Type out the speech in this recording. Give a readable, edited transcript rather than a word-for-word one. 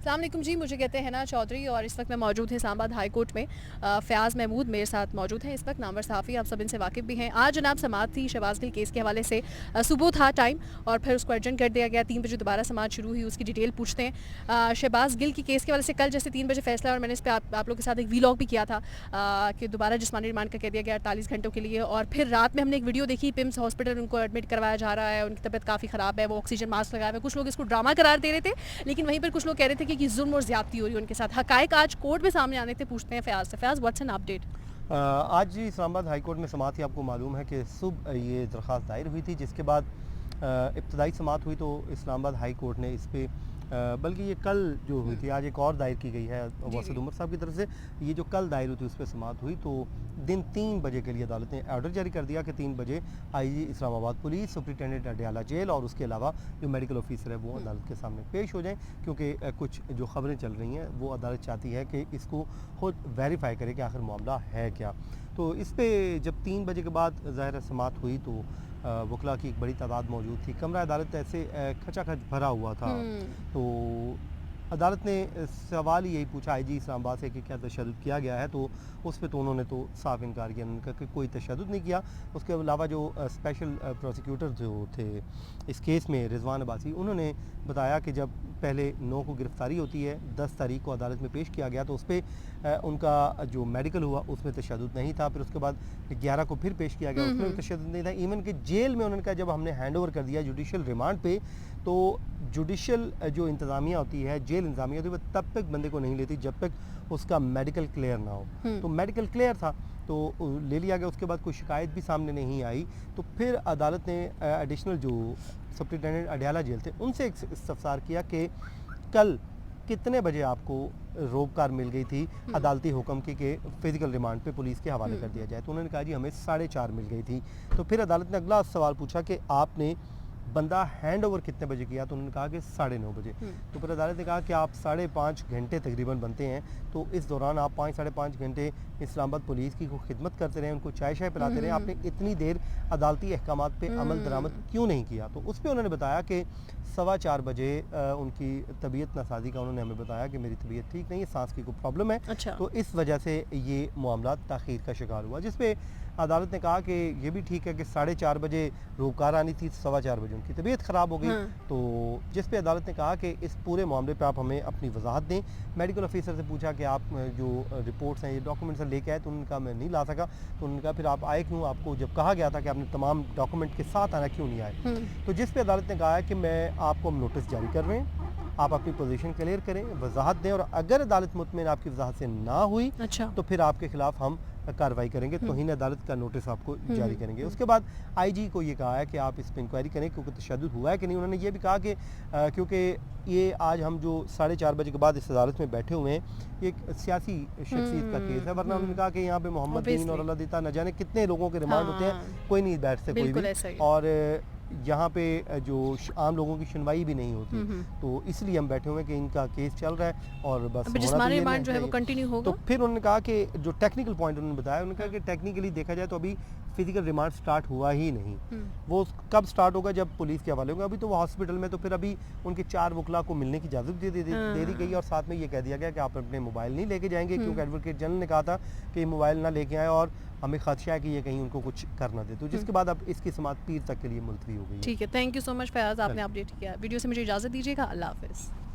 अस्सलाम वालेकुम जी, मुझे कहते हैं ना चौधरी और इस वक्त मैं मौजूद हैं इस्लामाबाद हाई कोर्ट में। फ़याज़ महमूद मेरे साथ मौजूद हैं इस वक्त, नामवर सहाफ़ी, आप सब इनसे वाकिफ़ भी हैं। आज जनाब समाअत थी शहबाज गिल केस के हवाले से। सुबह था टाइम और फिर उसको एडजर्न कर दिया गया। 3 बजे दोबारा समाअत शुरू हुई, उसकी डिटेल पूछते हैं। शहबाज गिल की केस के हवाले से कल जैसे 3 बजे फैसला, और मैंने इस पर आप लोग के साथ एक वीलॉग भी किया था कि दोबारा जिस्मानी रिमांड का कह दिया गया 48 घंटों के लिए। और फिर रात में हमने एक वीडियो देखी, पिम्स हॉस्पिटल उनको एडमिट करवाया जा रहा है, उनकी तबीयत काफ़ी ख़राब है, वो ऑक्सीजन मास्क लगाए हुए। कुछ लोग इसको ड्रामा करार दे रहे थे, लेकिन वहीं पर कुछ लोग कह रहे थे कि जुल्म और ज़्यादती हो रही है उनके साथ। हक़ाइक़ आज कोर्ट में सामने आने थे, पूछते हैं फ़याज़ से। Fayaz, what's an update? आज जी इस्लामाबाद हाई कोर्ट में समाअत थी। आपको मालूम है कि सुबह ये दरख्वास्त दायर हुई थी, जिसके बाद इब्तदाई समाअत हुई तो इस्लामाबाद हाई कोर्ट ने इस पे बल्कि ये कल जो हुई थी, आज एक और दायर की गई है वासिद उमर साहब की तरफ से। ये जो कल दायर हुई थी उस पर समाअत हुई तो दिन 3 बजे के लिए अदालत ने ऑर्डर जारी कर दिया कि 3 बजे IG Islamabad police, superintendent Adiala jail और उसके अलावा जो मेडिकल ऑफिसर है वो अदालत के सामने पेश हो जाएं, क्योंकि कुछ जो खबरें चल रही हैं वो अदालत चाहती है कि इसको खुद वेरीफाई करे कि आखिर मामला है क्या। तो इस पर जब 3 बजे के बाद ज़ाहिर समाअत हुई तो वकला की एक बड़ी तादाद मौजूद थी। कमरा अदालत ऐसे खचाखच भरा हुआ था। तो अदालत ने सवाल ही यही पूछा आईजी इस्लामाबाद से कि क्या तशद्दुद किया गया है, तो उस पर तो उन्होंने तो साफ इनकार किया। उन्होंने कहा कि कोई तशद्दुद नहीं किया। उसके अलावा जो स्पेशल प्रोसिक्यूटर जो थे इस केस में, रिजवान अब्बासी, उन्होंने बताया कि जब पहले 9 को गिरफ्तारी होती है, 10 तारीख को अदालत में पेश किया गया तो उस पर उनका जो मेडिकल हुआ उसमें तशद्दुद नहीं था। फिर उसके बाद 11 को फिर पेश किया गया, उसमें भी तशद्दुद नहीं था। इवन कि जेल में उन्होंने कहा जब हमने हैंड ओवर कर दिया जुडिशल रिमांड पे, तो जुडिशल जो इंतज़ामिया होती है, जेल इंतज़ामिया होती है, वो तब तक बंदे को नहीं लेती जब तक उसका मेडिकल क्लियर ना हो। तो मेडिकल क्लियर था तो ले लिया गया। उसके बाद कोई शिकायत भी सामने नहीं आई। तो फिर अदालत ने एडिशनल जो सुप्रिटेंडेंट अडयाला जेल थे उनसे इस्तफसार किया कि कल कितने बजे आपको रोबकार मिल गई थी अदालती हुक्म की कि फ़िज़िकल रिमांड पे पुलिस के हवाले कर दिया जाए। तो उन्होंने कहा जी हमें 4:30 मिल गई थी। तो फिर अदालत ने अगला सवाल पूछा कि आपने बंदा हैंड ओवर कितने बजे किया, तो उन्होंने कहा कि 9:30 बजे। तो फिर अदालत ने कहा कि आप 5.5 घंटे तकरीबन बनते हैं, तो इस दौरान आप 5-5.5 घंटे इस्लामाबाद पुलिस की खिदमत करते रहे, उनको चाय शाय पिलाते रहे, आपने इतनी देर अदालती अहकामात पे अमल दरामद क्यों नहीं किया। तो उस पर उन्होंने बताया कि 4:15 बजे उनकी तबीयत नासाजी का उन्होंने हमें बताया कि मेरी तबीयत ठीक नहीं है, सांस की कोई प्रॉब्लम है। अच्छा। तो इस वजह से ये मामला ताख़ीर का शिकार हुआ, जिस पे अदालत ने कहा कि ये भी ठीक है कि 4:30 बजे रोबकार आनी थी, 4:15 बजे उनकी तबीयत ख़राब हो गई। तो जिस पे अदालत ने कहा कि इस पूरे मामले पे आप हमें अपनी वजाहत दें। मेडिकल ऑफिसर से पूछा कि आप जो रिपोर्ट्स हैं, ये डॉक्यूमेंट्स लेके आए, तो उन्होंने कहा मैं नहीं ला सका। तो उन्होंने कहा फिर आप आए क्यों, आपको जब कहा गया था कि आपने तमाम डॉक्यूमेंट के साथ आना, क्यों नहीं आए। तो जिस पे अदालत ने कहा है कि मैं आपको हम नोटिस जारी कर रहे हैं, आप अपनी पोजीशन क्लियर करें, वजाहत दें, और अगर अदालत मुतमिन आपकी वजाहत से ना हुई तो फिर आपके खिलाफ हम कार्रवाई करेंगे, तौहीन अदालत का नोटिस आपको जारी करेंगे। उसके बाद आईजी को ये कहा है कि आप इस पर इंक्वायरी करें क्योंकि तशद्दुद हुआ है कि नहीं। उन्होंने ये भी कहा कि क्योंकि ये आज हम जो 4:30 बजे के बाद इस अदालत में बैठे हुए हैं, ये एक सियासी शख्सियत का केस है, वरना उन्होंने कहा कि यहाँ पे मोहम्मद दीन और अल्लाह दीता न जाने कितने लोगों के रिमांड होते हैं, कोई नहीं बैठ से कोई भी, और यहाँ पे जो आम लोगों की सुनवाई भी नहीं होती। तो इसलिए हम बैठे हुए हैं कि इनका केस चल रहा है और बस जिस्मानी रिमांड जो है वो कंटिन्यू होगा। तो फिर उन्होंने कहा कि जो टेक्निकल पॉइंट उन्होंने बताया, उन्होंने कहा कि टेक्निकली देखा जाए तो अभी फिजिकल रिमांड स्टार्ट हुआ ही नहीं। वो कब स्टार्ट होगा, जब पुलिस के हवाले होगा। अभी तो वो हॉस्पिटल में, तो फिर अभी उनके 4 वकला को मिलने की इजाज़त दे दी गई, और साथ में ये कह दिया गया कि आप अपने मोबाइल नहीं लेके जाएंगे, क्योंकि एडवोकेट जनरल ने कहा था कि मोबाइल ना लेके आए और हमें खदशा है कि ये कहीं उनको कुछ करना दे। तो जिसके बाद अब इसकी समाअत पीर तक के लिए मुलतवी हो गई। ठीक है, thank you so much Fayaz, आपने अपडेट किया। वीडियो से मुझे इजाज़त दीजिएगा। अल्लाह हाफ़िज़।